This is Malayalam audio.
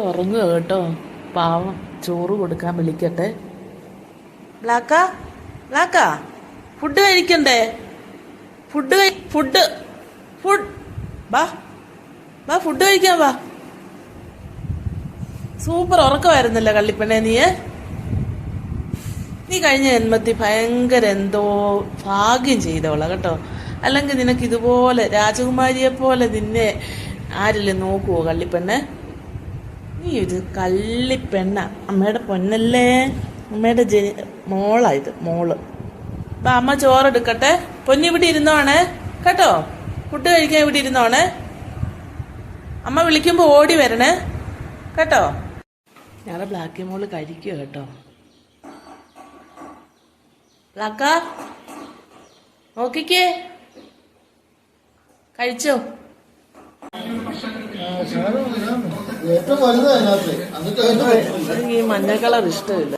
ഉറങ്ങുക കേട്ടോ. പാവം, ചോറ് കൊടുക്കാൻ വിളിക്കട്ടെ. ബ്ലാക്ക, ബ്ലാക്ക, ഫുഡ് കഴിക്കണ്ടേ? ഫുഡ് ഫുഡ് ഫുഡ് വാ വാ, ഫുഡ് കഴിക്കാൻ വാ. സൂപ്പർ ഉറക്കമായിരുന്നല്ലോ കള്ളിപ്പെണ്ണെ. നീ കഴിഞ്ഞ ജന്മത്തിൽ ഭയങ്കര എന്തോ ഭാഗ്യം ചെയ്തോളാം കേട്ടോ. അല്ലെങ്കിൽ നിനക്ക് ഇതുപോലെ രാജകുമാരിയെ പോലെ നിന്നെ ആരെങ്കിലും നോക്കുവോ കള്ളിപ്പെണ്ണെ? നീ ഒരു കള്ളിപ്പെണ്ണ. അമ്മയുടെ പൊന്നല്ലേ, അമ്മയുടെ മോളായത്, മോള്. അപ്പൊ അമ്മ ചോറെടുക്കട്ടെ. പൊന്നി ഇവിടെ ഇരുന്നോണേ കേട്ടോ. ഫുഡ് കഴിക്കാൻ ഇവിടെ ഇരുന്നോണേ. അമ്മ വിളിക്കുമ്പോ ഓടി വരണേ കേട്ടോ. ഞങ്ങളെ ബ്ലാക്കി മോള് കഴിക്കുക കേട്ടോ. ബ്ലാക്ക, നോക്കിക്കേ, കഴിച്ചോ? ഈ മഞ്ഞ കളർ ഇഷ്ടമില്ല.